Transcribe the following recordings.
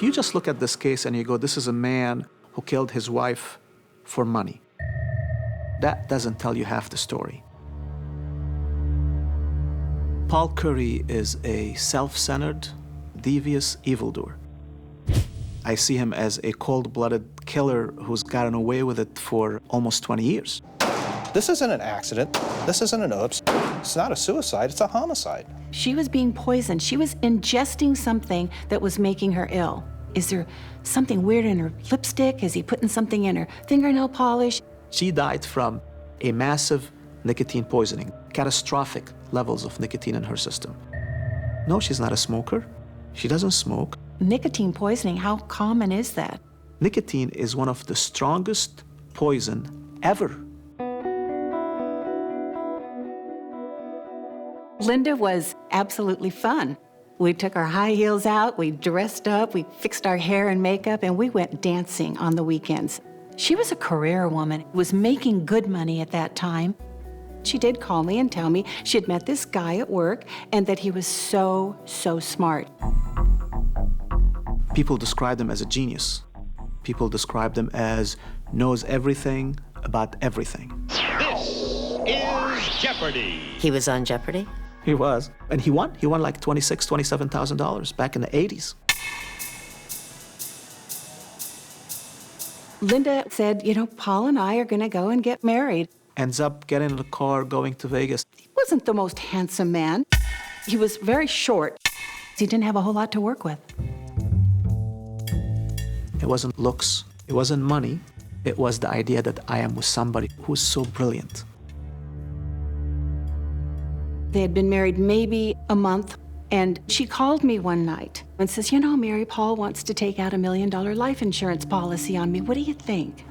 If you just look at this case and you go, this is a man who killed his wife for money, that doesn't tell you half the story. Paul Curry is a self-centered, devious evildoer. I see him as a cold-blooded killer who's gotten away with it for almost 20 years. This isn't an accident. This isn't an oops. It's not a suicide, it's a homicide. She was being poisoned. She was ingesting something that was making her ill. Is there something weird in her lipstick? Is he putting something in her fingernail polish? She died from a massive nicotine poisoning, catastrophic levels of nicotine in her system. No, she's not a smoker. She doesn't smoke. Nicotine poisoning, how common is that? Nicotine is one of the strongest poison ever. Linda was absolutely fun. We took our high heels out, we dressed up, we fixed our hair and makeup, and we went dancing on the weekends. She was a career woman, was making good money at that time. She did call me and tell me she had met this guy at work and that he was so smart. People describe him as a genius. People describe him as knows everything about everything. This is Jeopardy! He was on Jeopardy? He was. And he won. He won like $26,000, $27,000 back in the 80s. Linda said, you know, Paul and I are gonna go and get married. Ends up getting in the car, going to Vegas. He wasn't the most handsome man. He was very short. He didn't have a whole lot to work with. It wasn't looks, it wasn't money. It was the idea that I am with somebody who's so brilliant. They had been married maybe a month, and she called me one night and says, you know, Mary, Paul wants to take out $1 million life insurance policy on me. What do you think?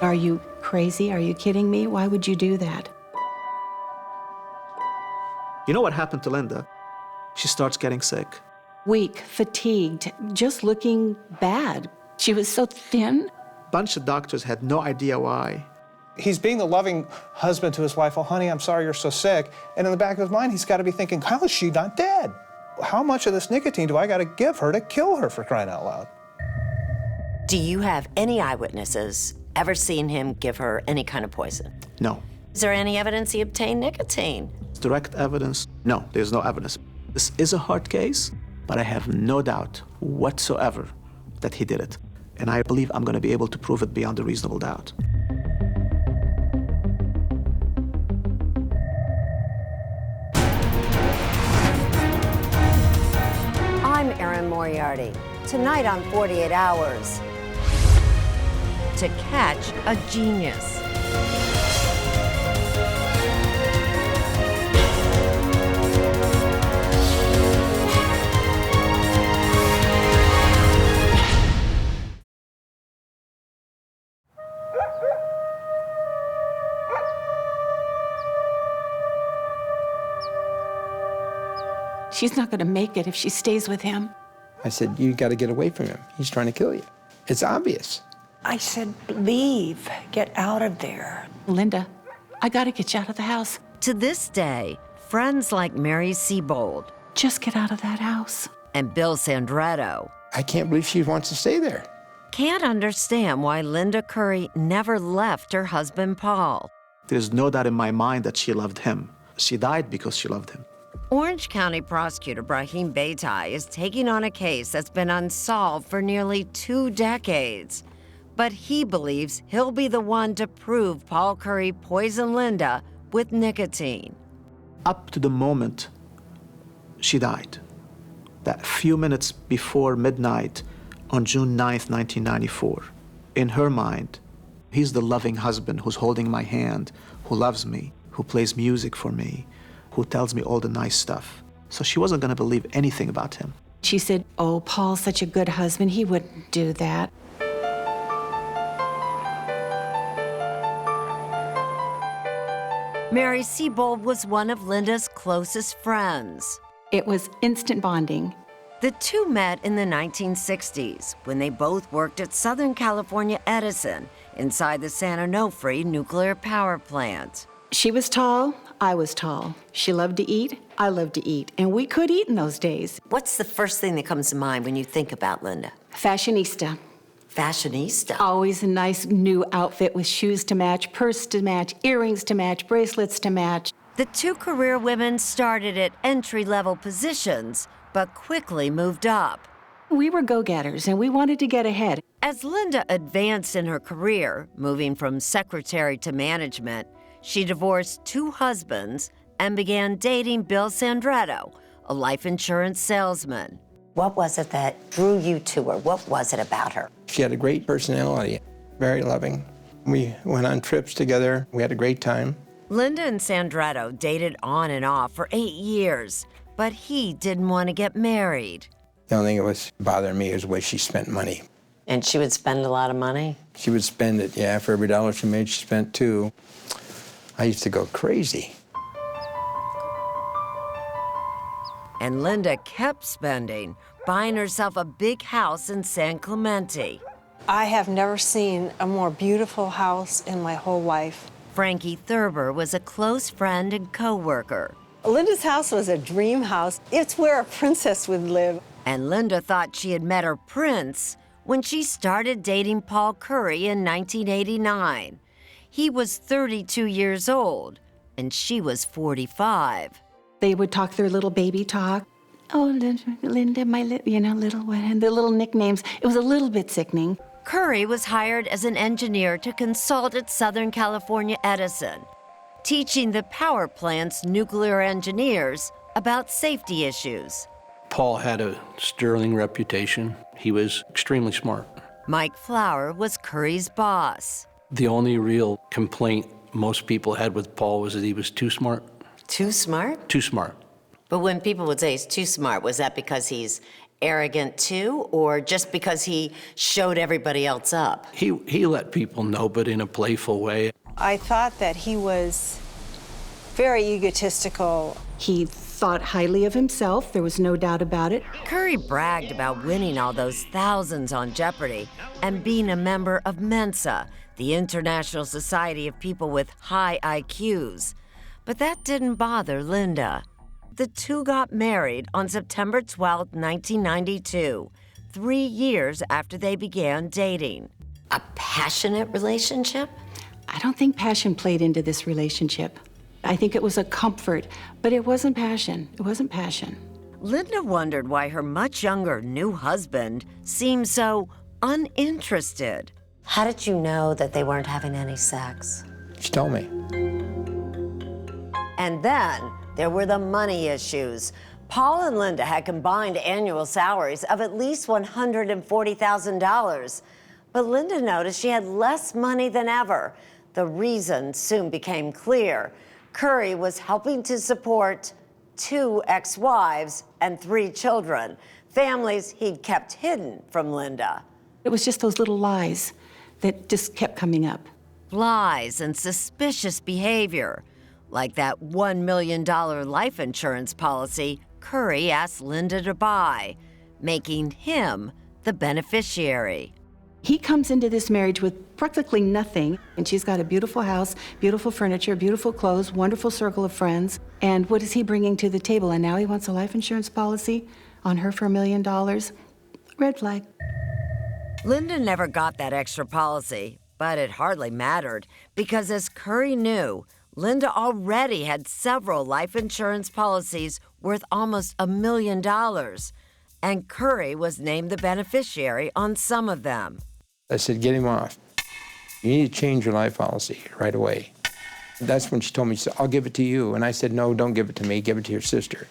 Are you crazy? Are you kidding me? Why would you do that? You know what happened to Linda? She starts getting sick. Weak, fatigued, just looking bad. She was so thin. Bunch of doctors had no idea why. He's being the loving husband to his wife. Oh, honey, I'm sorry you're so sick. And in the back of his mind, he's got to be thinking, how is she not dead? How much of this nicotine do I got to give her to kill her, for crying out loud? Do you have any eyewitnesses ever seen him give her any kind of poison? No. Is there any evidence he obtained nicotine? Direct evidence? No, there's no evidence. This is a hard case, but I have no doubt whatsoever that he did it. And I believe I'm going to be able to prove it beyond a reasonable doubt. I'm Erin Moriarty. Tonight on 48 Hours. To catch a genius. She's not gonna make it if she stays with him. I said, you got to get away from him. He's trying to kill you. It's obvious. I said, leave, get out of there. Linda, I gotta get you out of the house. To this day, friends like Mary Siebold Just get out of that house. and Bill Sandretto I can't believe she wants to stay there. can't understand why Linda Curry never left her husband Paul. There's no doubt in my mind that she loved him. She died because she loved him. Orange County prosecutor Brahim Beitai is taking on a case that's been unsolved for nearly 2 decades. But he believes he'll be the one to prove Paul Curry poisoned Linda with nicotine. Up to the moment she died, that few minutes before midnight on June 9th, 1994, in her mind, he's the loving husband who's holding my hand, who loves me, who plays music for me, who tells me all the nice stuff. So she wasn't going to believe anything about him. She said, oh, Paul's such a good husband, he wouldn't do that. Mary Siebold was one of Linda's closest friends. It was instant bonding. The two met in the 1960s when they both worked at Southern California Edison inside the San Onofre nuclear power plant. She was tall, I was tall. She loved to eat, I love to eat, and we could eat in those days. What's the first thing that comes to mind when you think about Linda? Fashionista. Fashionista. Always a nice new outfit with shoes to match, purse to match, earrings to match, bracelets to match. The two career women started at entry-level positions, but quickly moved up. We were go-getters, and we wanted to get ahead. As Linda advanced in her career, moving from secretary to management, she divorced 2 husbands and began dating Bill Sandretto, a life insurance salesman. What was it that drew you to her? What was it about her? She had a great personality, very loving. We went on trips together. We had a great time. Linda and Sandretto dated on and off for 8 years, but he didn't want to get married. The only thing that was bothering me was the way she spent money. And she would spend a lot of money? She would spend it, yeah. For every dollar she made, she spent 2. I used to go crazy. And Linda kept spending, buying herself a big house in San Clemente. I have never seen a more beautiful house in my whole life. Frankie Thurber was a close friend and co-worker. Linda's house was a dream house. It's where a princess would live. And Linda thought she had met her prince when she started dating Paul Curry in 1989. He was 32 years old, and she was 45. They would talk their little baby talk. Oh, Linda, my little one, and the little nicknames. It was a little bit sickening. Curry was hired as an engineer to consult at Southern California Edison, teaching the power plant's nuclear engineers about safety issues. Paul had a sterling reputation. He was extremely smart. Mike Flower was Curry's boss. The only real complaint most people had with Paul was that he was too smart. Too smart? Too smart. But when people would say he's too smart, was that because he's arrogant too, or just because he showed everybody else up? He let people know, but in a playful way. I thought that he was very egotistical. He thought highly of himself. There was no doubt about it. Curry bragged about winning all those thousands on Jeopardy and being a member of Mensa, the International Society of People with High IQs. But that didn't bother Linda. The two got married on September 12, 1992, 3 years after they began dating. A passionate relationship? I don't think passion played into this relationship. I think it was a comfort, but it wasn't passion. It wasn't passion. Linda wondered why her much younger new husband seemed so uninterested. How did you know that they weren't having any sex? She told me. And then there were the money issues. Paul and Linda had combined annual salaries of at least $140,000. But Linda noticed she had less money than ever. The reason soon became clear. Curry was helping to support 2 ex-wives and 3 children, families he'd kept hidden from Linda. It was just those little lies that just kept coming up. Lies and suspicious behavior, like that $1 million life insurance policy Curry asked Linda to buy, making him the beneficiary. He comes into this marriage with practically nothing, and she's got a beautiful house, beautiful furniture, beautiful clothes, wonderful circle of friends. And what is he bringing to the table? And now he wants a life insurance policy on her for $1 million? Red flag. Linda never got that extra policy, but it hardly mattered because, as Curry knew, Linda already had several life insurance policies worth almost $1 million, and Curry was named the beneficiary on some of them. I said, get him off. You need to change your life policy right away. That's when she told me, she said, I'll give it to you. And I said, no, don't give it to me, give it to your sister.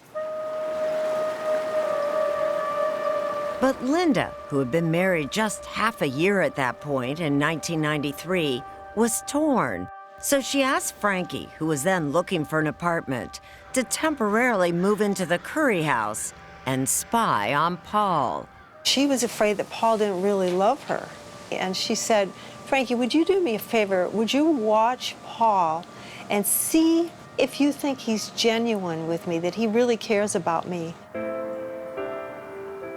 But Linda, who had been married just half a year at that point in 1993, was torn. So she asked Frankie, who was then looking for an apartment, to temporarily move into the Curry house and spy on Paul. She was afraid that Paul didn't really love her. And she said, Frankie, would you do me a favor? Would you watch Paul and see if you think he's genuine with me, that he really cares about me?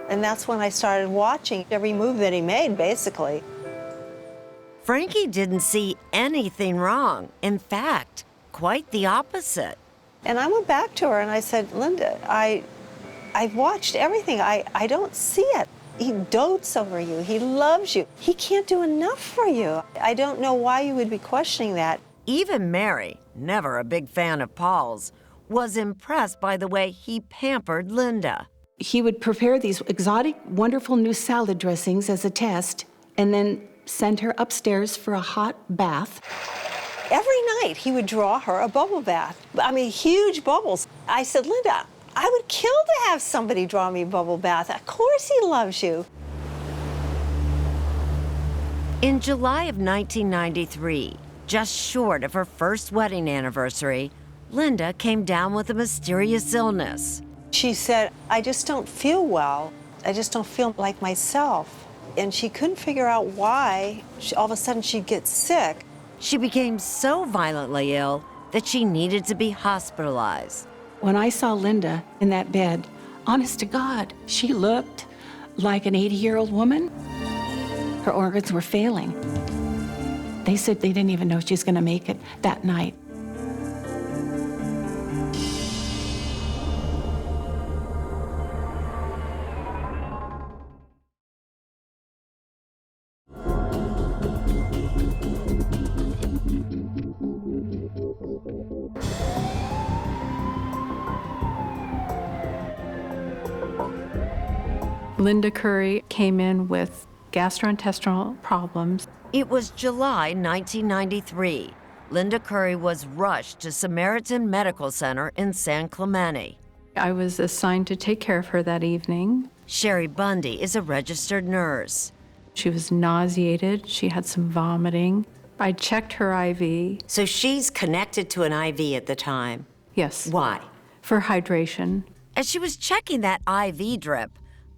And that's when I started watching every move that he made, basically. Frankie didn't see anything wrong. In fact, quite the opposite. And I went back to her and I said, Linda, I've watched everything. I don't see it. He dotes over you. He loves you. He can't do enough for you. I don't know why you would be questioning that. Even Mary, never a big fan of Paul's, was impressed by the way he pampered Linda. He would prepare these exotic, wonderful new salad dressings as a test and then send her upstairs for a hot bath. Every night he would draw her a bubble bath. I mean, huge bubbles. I said, Linda, I would kill to have somebody draw me a bubble bath. Of course he loves you. In July of 1993, just short of her first wedding anniversary, Linda came down with a mysterious illness. She said, I just don't feel well. I just don't feel like myself. And she couldn't figure out why all of a sudden she'd get sick. She became so violently ill that she needed to be hospitalized. When I saw Linda in that bed, honest to God, she looked like an 80-year-old woman. Her organs were failing. They said they didn't even know she was going to make it that night. Linda Curry came in with gastrointestinal problems. It was July 1993. Linda Curry was rushed to Samaritan Medical Center in San Clemente. I was assigned to take care of her that evening. Sherry Bundy is a registered nurse. She was nauseated. She had some vomiting. I checked her IV. So she's connected to an IV at the time? Yes. Why? For hydration. As she was checking that IV drip,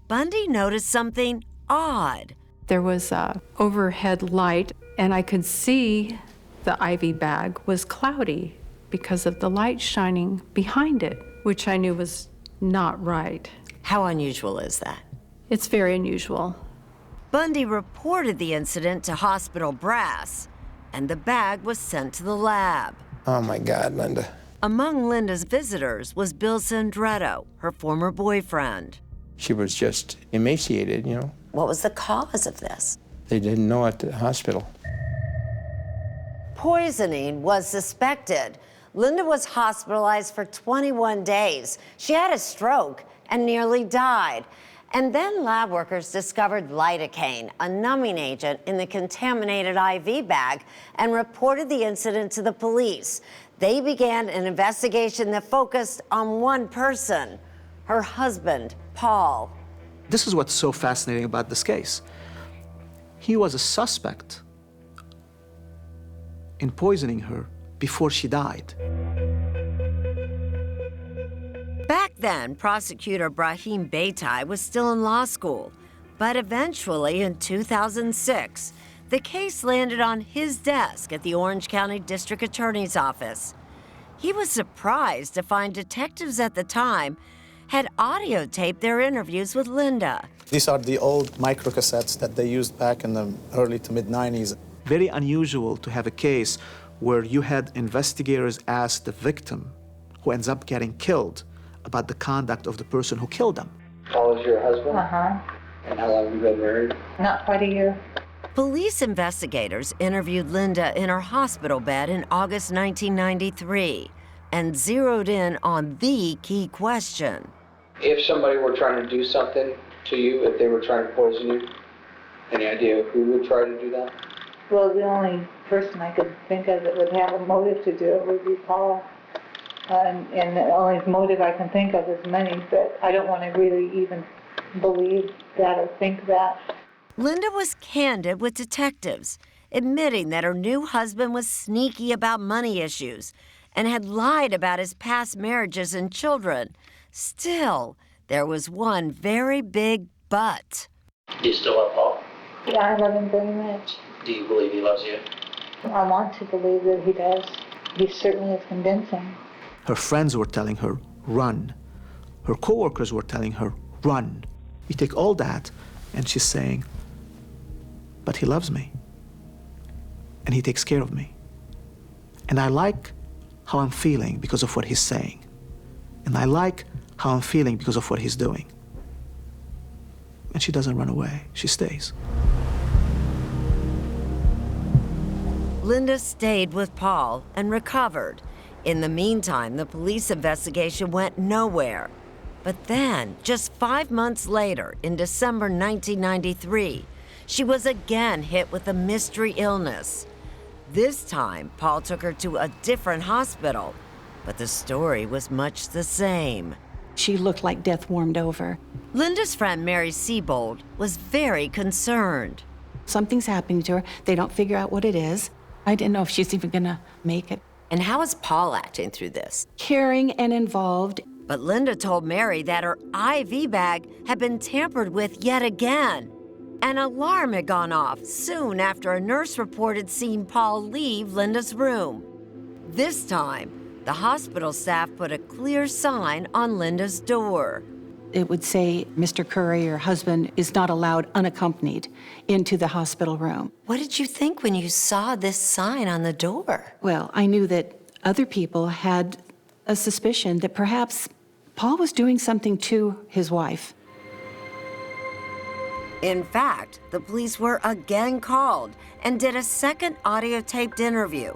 Bundy noticed something odd. There was a overhead light, and I could see the IV bag was cloudy because of the light shining behind it, which I knew was not right. How unusual is that? It's very unusual. Bundy reported the incident to hospital brass, and the bag was sent to the lab. Oh my God, Linda. Among Linda's visitors was Bill Sandretto, her former boyfriend. She was just emaciated, you know. What was the cause of this? They didn't know at the hospital. Poisoning was suspected. Linda was hospitalized for 21 days. She had a stroke and nearly died. And then lab workers discovered lidocaine, a numbing agent, in the contaminated IV bag and reported the incident to the police. They began an investigation that focused on one person, her husband, Paul. This is what's so fascinating about this case. He was a suspect in poisoning her before she died. Back then, prosecutor Brahim Beytai was still in law school, but eventually in 2006, the case landed on his desk at the Orange County District Attorney's Office. He was surprised to find detectives at the time had audio taped their interviews with Linda. These are the old microcassettes that they used back in the early to mid-90s. Very unusual to have a case where you had investigators ask the victim, who ends up getting killed, about the conduct of the person who killed them. Paul is your husband? Uh-huh. And how long have you been married? Not quite a year. Police investigators interviewed Linda in her hospital bed in August 1993 and zeroed in on the key question. If somebody were trying to do something to you, if they were trying to poison you, any idea who would try to do that? Well, the only person I could think of that would have a motive to do it would be Paul. And the only motive I can think of is money, but I don't want to really even believe that or think that. Linda was candid with detectives, admitting that her new husband was sneaky about money issues and had lied about his past marriages and children. Still, there was one very big but. Do you still love Paul? Yeah, I love him very much. Do you believe he loves you? I want to believe that he does. He certainly is convincing. Her friends were telling her, run. Her coworkers were telling her, run. You take all that, and she's saying, but he loves me. And he takes care of me. And I like how I'm feeling because of what he's saying. And I like how I'm feeling because of what he's doing. And she doesn't run away, she stays. Linda stayed with Paul and recovered. In the meantime, the police investigation went nowhere. But then, just 5 months later, in December 1993, she was again hit with a mystery illness. This time, Paul took her to a different hospital, but the story was much the same. She looked like death warmed over. Linda's friend Mary Siebold was very concerned. Something's happening to her. They don't figure out what it is. I didn't know if she's even gonna make it. And how is Paul acting through this? Caring and involved. But Linda told Mary that her IV bag had been tampered with yet again. An alarm had gone off soon after a nurse reported seeing Paul leave Linda's room. This time, the hospital staff put a clear sign on Linda's door. It would say, Mr. Curry, your husband, is not allowed unaccompanied into the hospital room. What did you think when you saw this sign on the door? Well, I knew that other people had a suspicion that perhaps Paul was doing something to his wife. In fact, the police were again called and did a second audio-taped interview.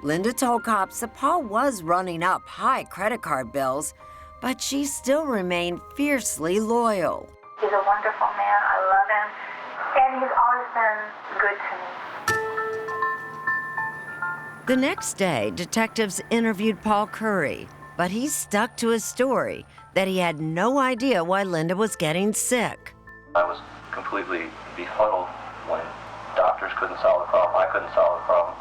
Linda told cops that Paul was running up high credit card bills, but she still remained fiercely loyal. He's a wonderful man. I love him. And he's always been good to me. The next day, detectives interviewed Paul Curry, but he stuck to his story that he had no idea why Linda was getting sick. I was completely befuddled when doctors couldn't solve the problem. I couldn't solve the problem.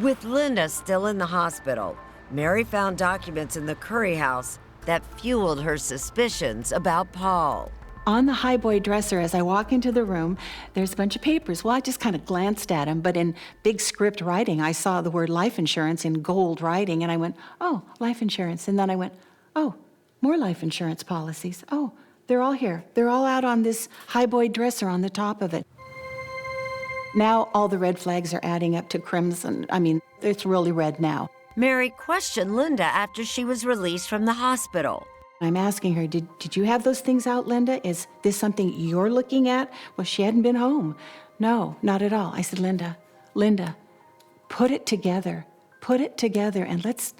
With Linda still in the hospital, Mary found documents in the Curry house that fueled her suspicions about Paul. On the highboy dresser, as I walk into the room, there's a bunch of papers. Well, I just kind of glanced at them, but in big script writing, I saw the word life insurance in gold writing, and I went, oh, life insurance. And then I went, oh, more life insurance policies. Oh, they're all here. They're all out on this highboy dresser on the top of it. Now all the red flags are adding up to crimson. I mean, it's really red now. Mary questioned Linda after she was released from the hospital. I'm asking her, did you have those things out, Linda? Is this something you're looking at? Well, she hadn't been home. No, not at all. I said, Linda, put it together. Put it together, and let's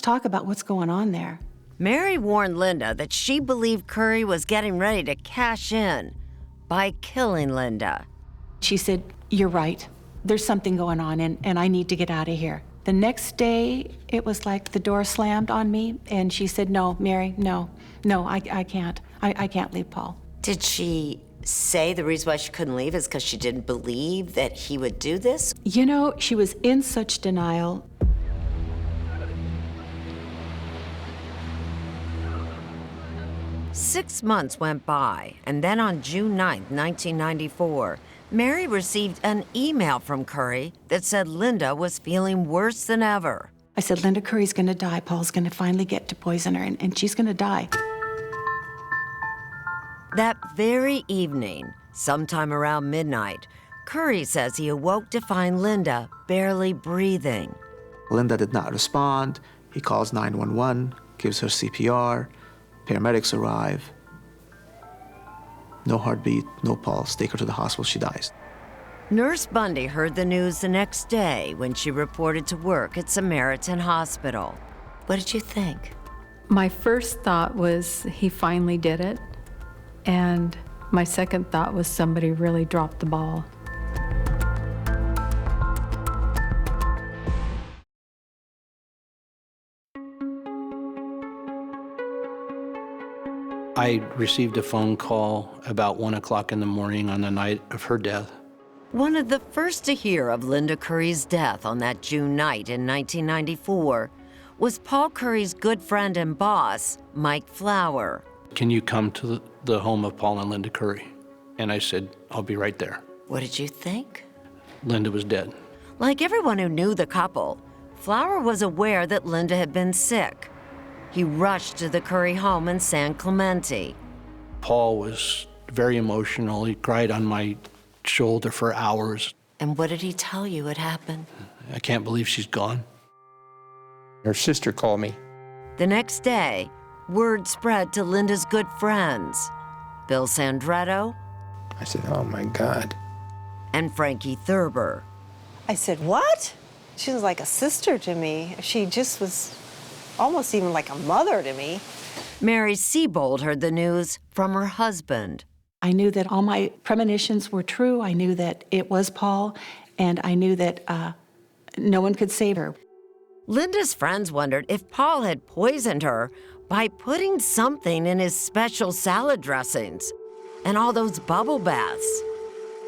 talk about what's going on there. Mary warned Linda that she believed Curry was getting ready to cash in by killing Linda. She said, you're right. There's something going on, and I need to get out of here. The next day, it was like the door slammed on me, and she said, no, Mary, no, I can't. I can't leave Paul. Did she say the reason why she couldn't leave is because she didn't believe that he would do this? You know, she was in such denial. Six months went by, and then on June 9th, 1994, Mary received an email from Curry that said Linda was feeling worse than ever. I said, Linda Curry's gonna die. Paul's gonna finally get to poison her, and she's gonna die. That very evening, sometime around midnight, Curry says he awoke to find Linda barely breathing. Linda did not respond. He calls 911, gives her CPR. Paramedics arrive. No heartbeat, no pulse. Take her to the hospital, she dies. Nurse Bundy heard the news the next day when she reported to work at Samaritan Hospital. What did you think? My first thought was he finally did it. And my second thought was somebody really dropped the ball. I received a phone call about 1 o'clock in the morning on the night of her death. One of the first to hear of Linda Curry's death on that June night in 1994 was Paul Curry's good friend and boss, Mike Flower. Can you come to the home of Paul and Linda Curry? And I said, I'll be right there. What did you think? Linda was dead. Like everyone who knew the couple, Flower was aware that Linda had been sick. He rushed to the Curry home in San Clemente. Paul was very emotional. He cried on my shoulder for hours. And what did he tell you had happened? I can't believe she's gone. Her sister called me. The next day, word spread to Linda's good friends, Bill Sandretto. I said, oh my God. And Frankie Thurber. I said, what? She was like a sister to me. She just was almost even like a mother to me. Mary Siebold heard the news from her husband. I knew that all my premonitions were true. I knew that it was Paul, and I knew that no one could save her. Linda's friends wondered if Paul had poisoned her by putting something in his special salad dressings and all those bubble baths.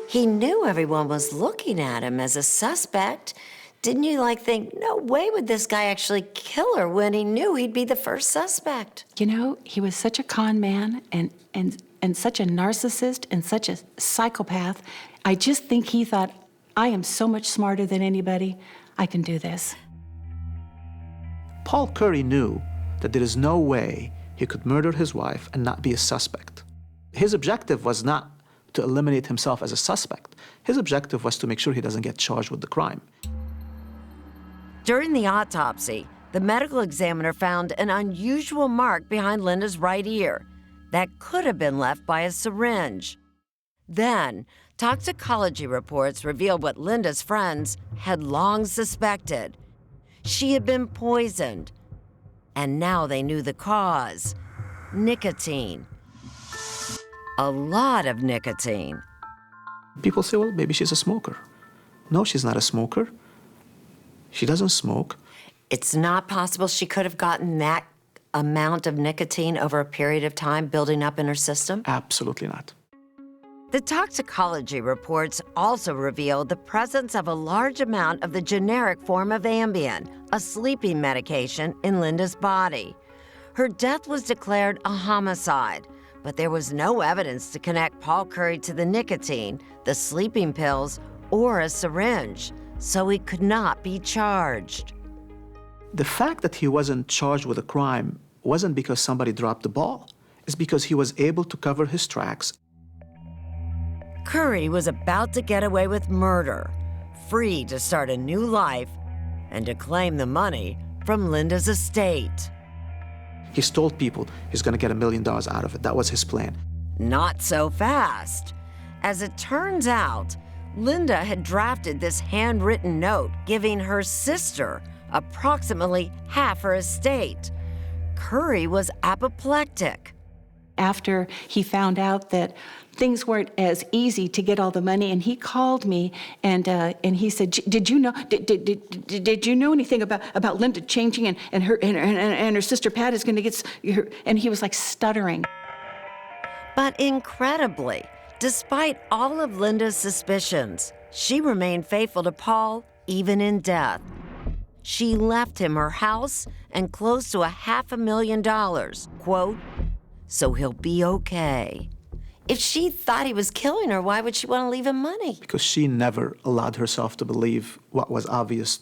He knew everyone was looking at him as a suspect. Didn't you think, no way would this guy actually kill her when he knew he'd be the first suspect? You know, he was such a con man and such a narcissist and such a psychopath. I just think he thought, I am so much smarter than anybody. I can do this. Paul Curry knew that there is no way he could murder his wife and not be a suspect. His objective was not to eliminate himself as a suspect. His objective was to make sure he doesn't get charged with the crime. During the autopsy, the medical examiner found an unusual mark behind Linda's right ear that could have been left by a syringe. Then, toxicology reports revealed what Linda's friends had long suspected. She had been poisoned, and now they knew the cause: nicotine. A lot of nicotine. People say, well, maybe she's a smoker. No, she's not a smoker. She doesn't smoke. It's not possible she could have gotten that amount of nicotine over a period of time building up in her system? Absolutely not. The toxicology reports also revealed the presence of a large amount of the generic form of Ambien, a sleeping medication, in Linda's body. Her death was declared a homicide, but there was no evidence to connect Paul Curry to the nicotine, the sleeping pills, or a syringe, so he could not be charged. The fact that he wasn't charged with a crime wasn't because somebody dropped the ball. It's because he was able to cover his tracks. Curry was about to get away with murder, free to start a new life and to claim the money from Linda's estate. He's told people he's going to get $1 million out of it. That was his plan. Not so fast. As it turns out, Linda had drafted this handwritten note giving her sister approximately half her estate. Curry was apoplectic. After he found out that things weren't as easy to get all the money, and he called me and he said, "Did you know? Did you know anything about Linda changing and her sister Pat is going to get her?" And he was like stuttering. But incredibly, despite all of Linda's suspicions, she remained faithful to Paul even in death. She left him her house and close to $500,000, quote, "so he'll be okay." If she thought he was killing her, why would she want to leave him money? Because she never allowed herself to believe what was obvious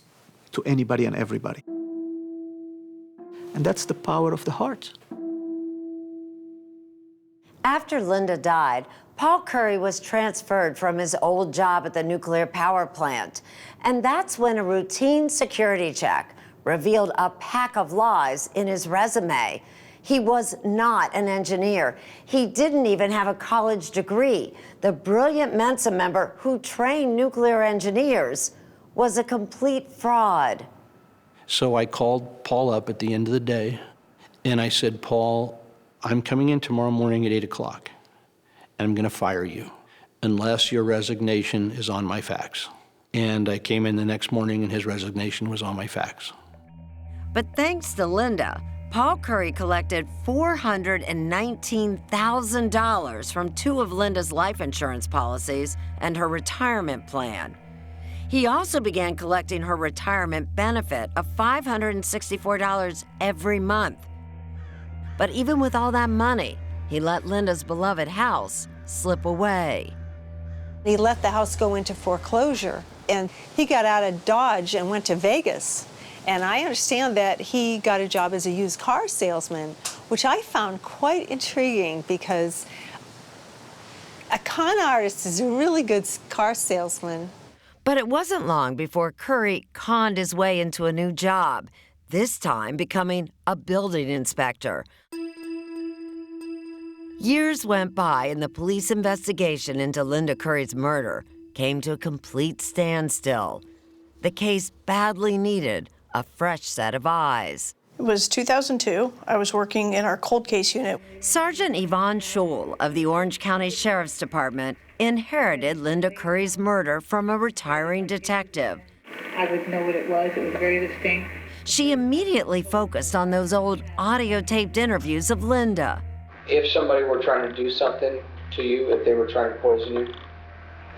to anybody and everybody. And that's the power of the heart. After Linda died, Paul Curry was transferred from his old job at the nuclear power plant. And that's when a routine security check revealed a pack of lies in his resume. He was not an engineer. He didn't even have a college degree. The brilliant Mensa member who trained nuclear engineers was a complete fraud. So I called Paul up at the end of the day, and I said, "Paul, I'm coming in tomorrow morning at 8 o'clock, and I'm going to fire you unless your resignation is on my fax." And I came in the next morning, and his resignation was on my fax. But thanks to Linda, Paul Curry collected $419,000 from 2 of Linda's life insurance policies and her retirement plan. He also began collecting her retirement benefit of $564 every month. But even with all that money, he let Linda's beloved house slip away. He let the house go into foreclosure, and he got out of Dodge and went to Vegas. And I understand that he got a job as a used car salesman, which I found quite intriguing because a con artist is a really good car salesman. But it wasn't long before Curry conned his way into a new job, this time becoming a building inspector. Years went by and the police investigation into Linda Curry's murder came to a complete standstill. The case badly needed a fresh set of eyes. It was 2002. I was working in our cold case unit. Sergeant Yvonne Scholl of the Orange County Sheriff's Department inherited Linda Curry's murder from a retiring detective. I would know what it was. It was very distinct. She immediately focused on those old audio-taped interviews of Linda. If somebody were trying to do something to you, if they were trying to poison you,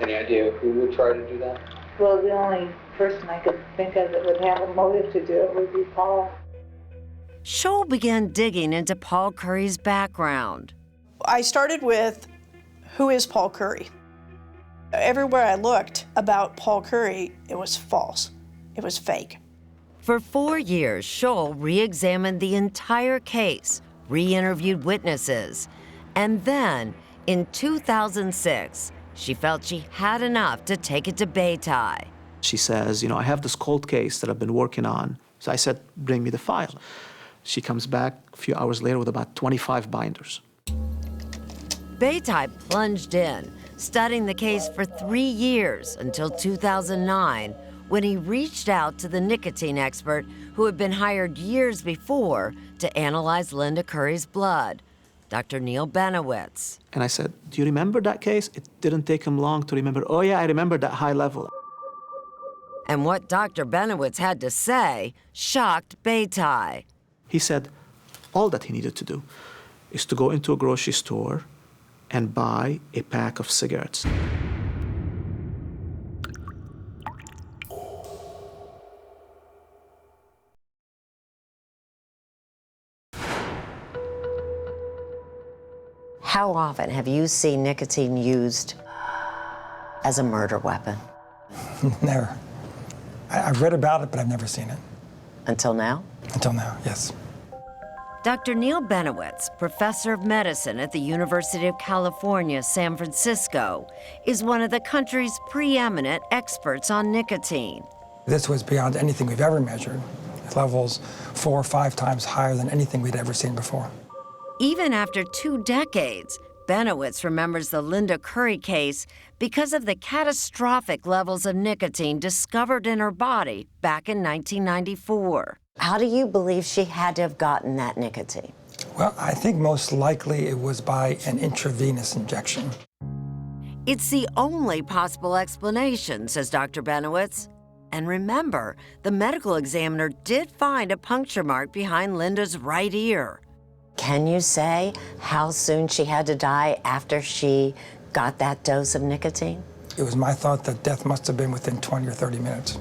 any idea who would try to do that? Well, the only person I could think of that would have a motive to do it would be Paul. Scholl began digging into Paul Curry's background. I started with, who is Paul Curry? Everywhere I looked about Paul Curry, it was false. It was fake. For 4 years, Scholl re-examined the entire case, re-interviewed witnesses, and then, in 2006, she felt she had enough to take it to Beitai. She says, I have this cold case that I've been working on. So I said, bring me the file. She comes back a few hours later with about 25 binders. Beitai plunged in, studying the case for 3 years until 2009, when he reached out to the nicotine expert who had been hired years before to analyze Linda Curry's blood, Dr. Neil Benowitz. And I said, do you remember that case? It didn't take him long to remember. Oh, yeah, I remember that high level. And what Dr. Benowitz had to say shocked Beitai. He said all that he needed to do is to go into a grocery store and buy a pack of cigarettes. How often have you seen nicotine used as a murder weapon? Never. I've read about it, but I've never seen it. Until now? Until now, yes. Dr. Neil Benowitz, professor of medicine at the University of California, San Francisco, is one of the country's preeminent experts on nicotine. This was beyond anything we've ever measured. Levels 4 or 5 times higher than anything we'd ever seen before. Even after 2 decades, Benowitz remembers the Linda Curry case because of the catastrophic levels of nicotine discovered in her body back in 1994. How do you believe she had to have gotten that nicotine? Well, I think most likely it was by an intravenous injection. It's the only possible explanation, says Dr. Benowitz. And remember, the medical examiner did find a puncture mark behind Linda's right ear. Can you say how soon she had to die after she got that dose of nicotine? It was my thought that death must have been within 20 or 30 minutes.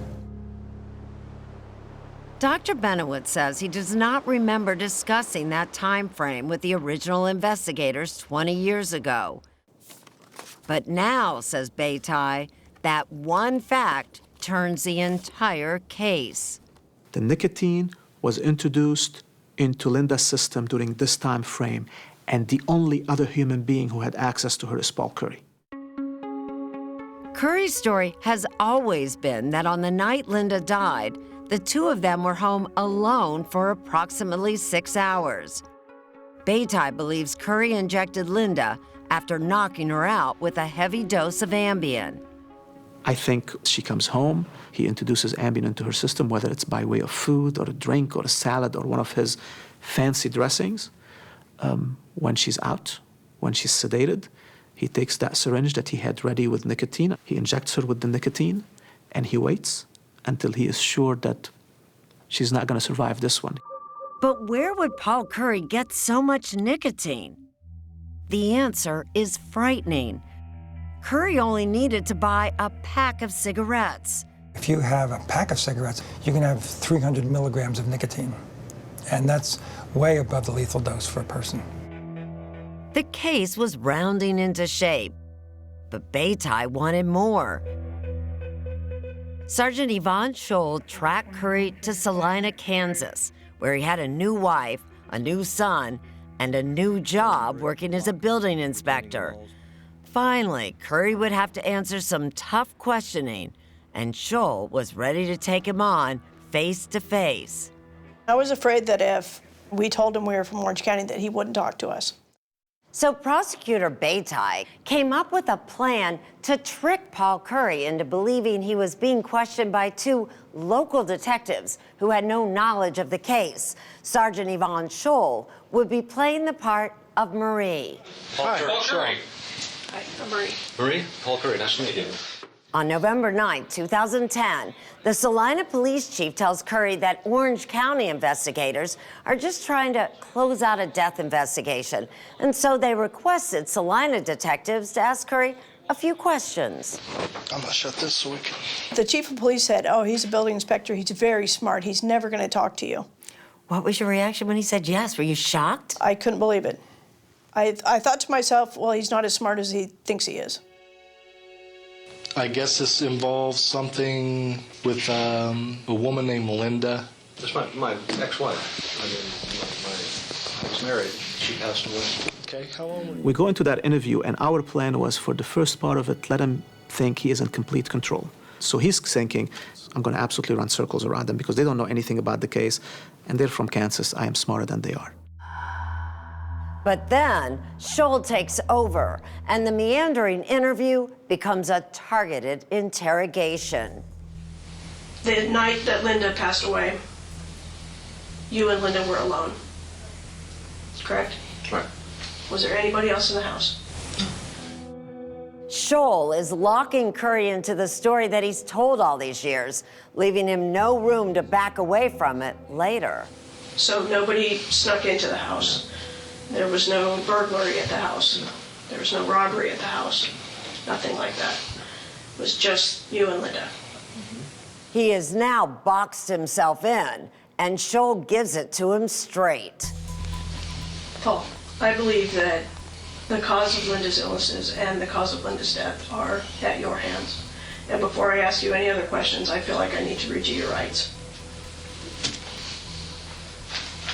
Dr. Benowitz says he does not remember discussing that time frame with the original investigators 20 years ago. But now, says Beitai, that one fact turns the entire case. The nicotine was introduced into Linda's system during this time frame, and the only other human being who had access to her is Paul Curry. Curry's story has always been that on the night Linda died, the two of them were home alone for approximately 6 hours. Beitai believes Curry injected Linda after knocking her out with a heavy dose of Ambien. I think she comes home, he introduces Ambien into her system, whether it's by way of food or a drink or a salad or one of his fancy dressings. When she's out, when she's sedated, he takes that syringe that he had ready with nicotine, he injects her with the nicotine, and he waits until he is sure that she's not going to survive this one. But where would Paul Curry get so much nicotine? The answer is frightening. Curry only needed to buy a pack of cigarettes. If you have a pack of cigarettes, you can have 300 milligrams of nicotine. And that's way above the lethal dose for a person. The case was rounding into shape, but Beitai wanted more. Sergeant Yvonne Scholl tracked Curry to Salina, Kansas, where he had a new wife, a new son, and a new job working as a building inspector. Finally, Curry would have to answer some tough questioning, and Scholl was ready to take him on face to face. I was afraid that if we told him we were from Orange County that he wouldn't talk to us. So prosecutor Beitai came up with a plan to trick Paul Curry into believing he was being questioned by two local detectives who had no knowledge of the case. Sergeant Yvonne Scholl would be playing the part of Marie. Hi, Paul Curry. Hi, I'm Marie. Marie, Paul Curry, nice to meet you. On November 9, 2010, the Salina police chief tells Curry that Orange County investigators are just trying to close out a death investigation. And so they requested Salina detectives to ask Curry a few questions. I'm gonna shut this so we can... The chief of police said, oh, he's a building inspector. He's very smart. He's never going to talk to you. What was your reaction when he said yes? Were you shocked? I couldn't believe it. I thought to myself, well, he's not as smart as he thinks he is. I guess this involves something with a woman named Linda. That's my ex-wife. I was married. She passed away. Okay, how long were you? We go into that interview, and our plan was for the first part of it, let him think he is in complete control. So he's thinking, I'm going to absolutely run circles around them because they don't know anything about the case, and they're from Kansas. I am smarter than they are. But then Scholl takes over, and the meandering interview becomes a targeted interrogation. The night that Linda passed away, you and Linda were alone, correct? Right. Was there anybody else in the house? Scholl is locking Curry into the story that he's told all these years, leaving him no room to back away from it later. So nobody snuck into the house. There was no burglary at the house. There was no robbery at the house. Nothing like that. It was just you and Linda. He has now boxed himself in, and Scholl gives it to him straight. Paul, I believe that the cause of Linda's illnesses and the cause of Linda's death are at your hands. And before I ask you any other questions, I feel like I need to read you your rights.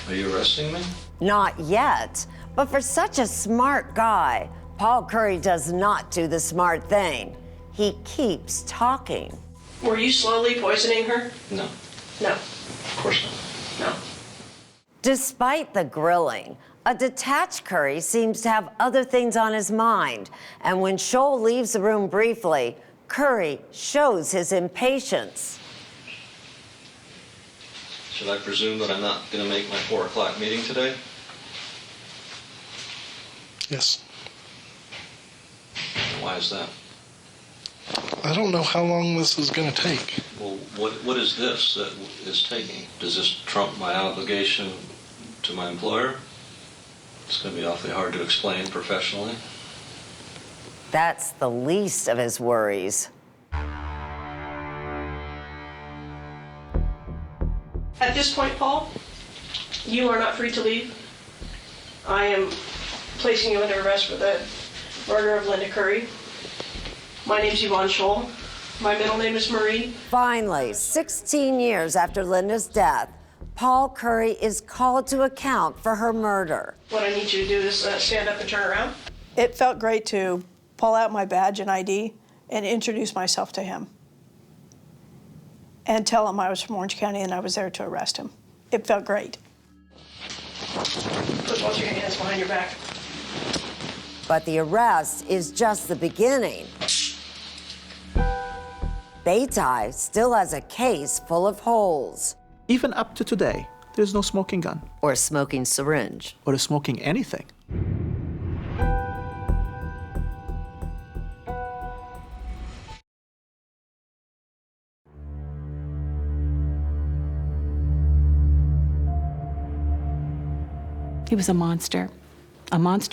Are you arresting me? Not yet, but for such a smart guy, Paul Curry does not do the smart thing. He keeps talking. Were you slowly poisoning her? No. No. Of course not. No. Despite the grilling, a detached Curry seems to have other things on his mind. And when Scholl leaves the room briefly, Curry shows his impatience. Should I presume that I'm not going to make my 4 o'clock meeting today? Yes. Why is that? I don't know how long this is gonna take. Well, what is this that is taking? Does this trump my obligation to my employer? It's going to be awfully hard to explain professionally. That's the least of his worries. At this point, Paul, you are not free to leave. I am placing you under arrest for the murder of Linda Curry. My name's Yvonne Scholl. My middle name is Marie. Finally, 16 years after Linda's death, Paul Curry is called to account for her murder. What I need you to do is stand up and turn around. It felt great to pull out my badge and ID and introduce myself to him and tell him I was from Orange County and I was there to arrest him. It felt great. Put both your hands behind your back. But the arrest is just the beginning. Beitai still has a case full of holes. Even up to today, there's no smoking gun. Or a smoking syringe. Or a smoking anything. He was a monster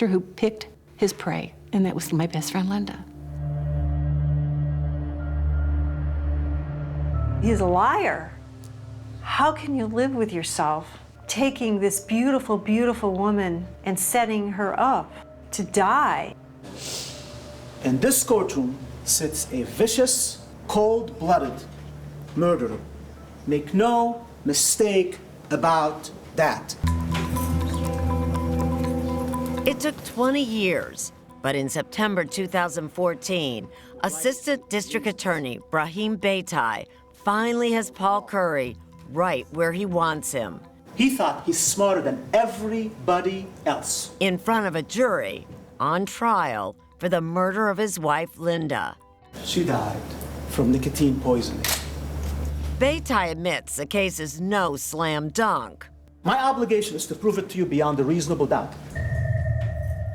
who picked his prey, and that was my best friend, Linda. He's a liar. How can you live with yourself taking this beautiful, beautiful woman and setting her up to die? In this courtroom sits a vicious, cold-blooded murderer. Make no mistake about that. It took 20 years, but in September 2014, Assistant District Attorney Brahim Beitai finally has Paul Curry right where he wants him, He thought he's smarter than everybody else. In front of a jury, on trial for the murder of his wife, Linda. She died from nicotine poisoning. Beitai admits the case is no slam dunk. My obligation is to prove it to you beyond a reasonable doubt.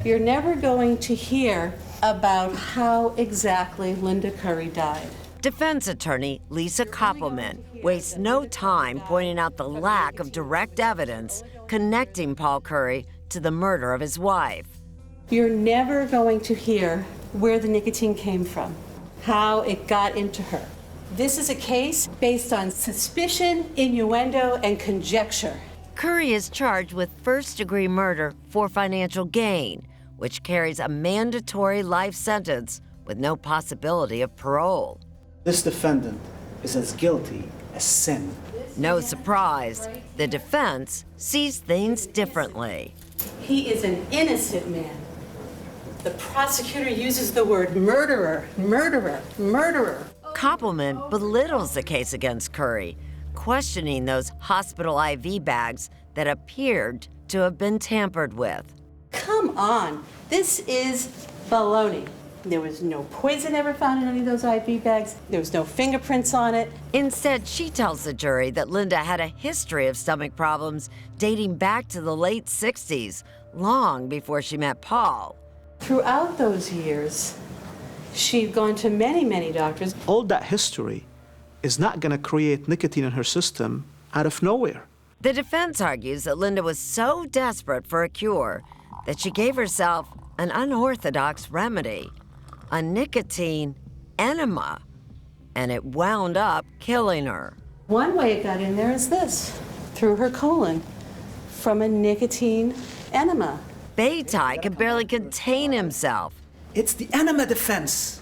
You're never going to hear about how exactly Linda Curry died. Defense attorney Lisa Koppelman wastes no time pointing out the lack of direct evidence connecting Paul Curry to the murder of his wife. You're never going to hear where the nicotine came from, how it got into her. This is a case based on suspicion, innuendo, and conjecture. Curry is charged with first-degree murder for financial gain, which carries a mandatory life sentence with no possibility of parole. This defendant is as guilty as sin. No surprise, the defense sees things differently. He is an innocent man. The prosecutor uses the word murderer, murderer, murderer. Koppelman belittles the case against Curry, questioning those hospital IV bags that appeared to have been tampered with. Come on, this is baloney. There was no poison ever found in any of those IV bags. There was no fingerprints on it. Instead, she tells the jury that Linda had a history of stomach problems dating back to the late 60s, long before she met Paul. Throughout those years, she'd gone to many, many doctors. All that history is not going to create nicotine in her system out of nowhere. The defense argues that Linda was so desperate for a cure that she gave herself an unorthodox remedy, a nicotine enema, and it wound up killing her. One way it got in there is this, through her colon, from a nicotine enema. Beitai could barely contain himself. It's the enema defense.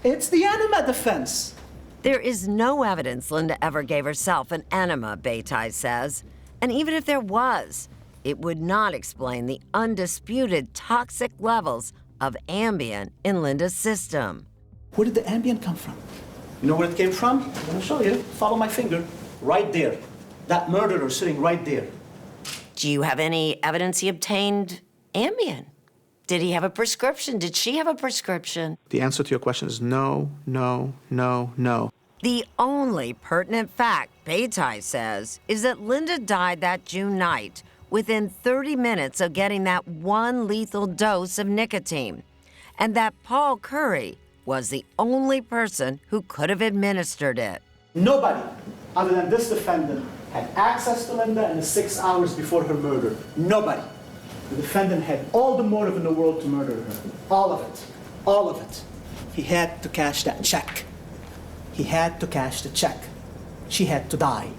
It's the enema defense. There is no evidence Linda ever gave herself an enema, Beitai says. And even if there was, it would not explain the undisputed toxic levels of Ambien in Linda's system. Where did the Ambien come from? You know where it came from? I'm going to show you. Follow my finger. Right there. That murderer sitting right there. Do you have any evidence he obtained Ambien? Did he have a prescription? Did she have a prescription? The answer to your question is no, no, no, no. The only pertinent fact, Beitai says, is that Linda died that June night within 30 minutes of getting that one lethal dose of nicotine, and that Paul Curry was the only person who could have administered it. Nobody other than this defendant had access to Linda in the 6 hours before her murder. Nobody. The defendant had all the motive in the world to murder her. All of it. All of it. He had to cash that check. He had to cash the check. She had to die.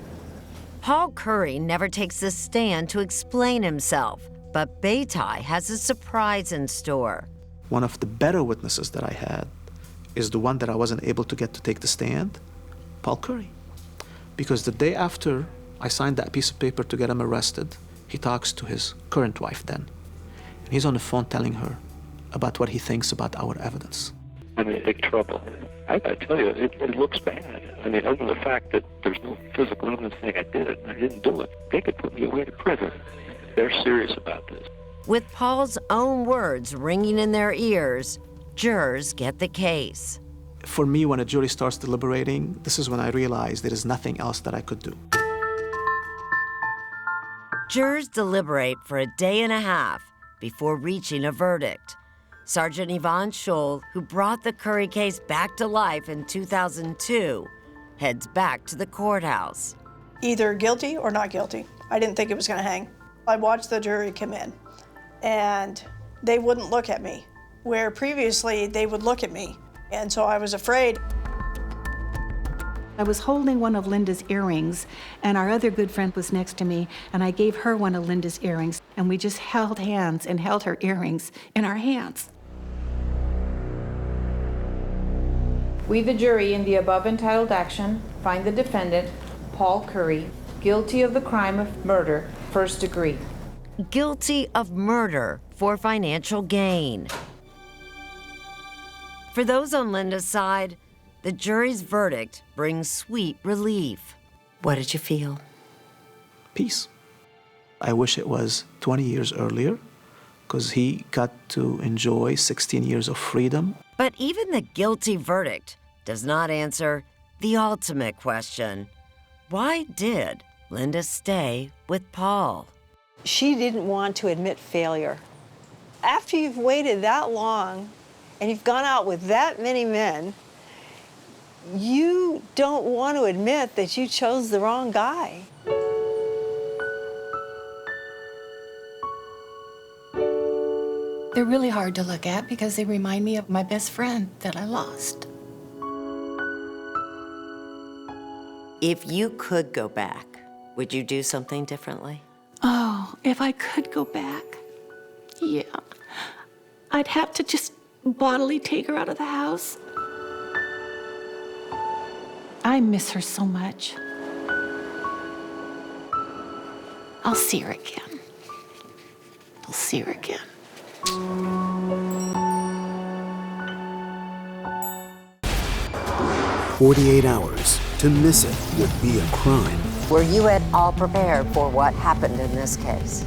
Paul Curry never takes the stand to explain himself, but Beitai has a surprise in store. One of the better witnesses that I had is the one that I wasn't able to get to take the stand, Paul Curry. Because the day after I signed that piece of paper to get him arrested, he talks to his current wife then. And he's on the phone telling her about what he thinks about our evidence. I'm in big trouble. I tell you, it looks bad. I mean, other than the fact that there's no physical evidence saying I did it, and I didn't do it, they could put me away to prison. They're serious about this. With Paul's own words ringing in their ears, jurors get the case. For me, when a jury starts deliberating, this is when I realize there is nothing else that I could do. Jurors deliberate for a day and a half before reaching a verdict. Sergeant Yvonne Scholl, who brought the Curry case back to life in 2002, heads back to the courthouse. Either guilty or not guilty. I didn't think it was going to hang. I watched the jury come in, and they wouldn't look at me, where previously they would look at me. And so I was afraid. I was holding one of Linda's earrings, and our other good friend was next to me, and I gave her one of Linda's earrings, and we just held hands and held her earrings in our hands. We, the jury, in the above entitled action, find the defendant, Paul Curry, guilty of the crime of murder, first degree. Guilty of murder for financial gain. For those on Linda's side, the jury's verdict brings sweet relief. What did you feel? Peace. I wish it was 20 years earlier, because he got to enjoy 16 years of freedom. But even the guilty verdict does not answer the ultimate question. Why did Linda stay with Paul? She didn't want to admit failure. After you've waited that long and you've gone out with that many men, you don't want to admit that you chose the wrong guy. They're really hard to look at because they remind me of my best friend that I lost. If you could go back, would you do something differently? Oh, if I could go back, yeah. I'd have to just bodily take her out of the house. I miss her so much. I'll see her again. I'll see her again. 48 hours. To miss it would be a crime. Were you at all prepared for what happened in this case?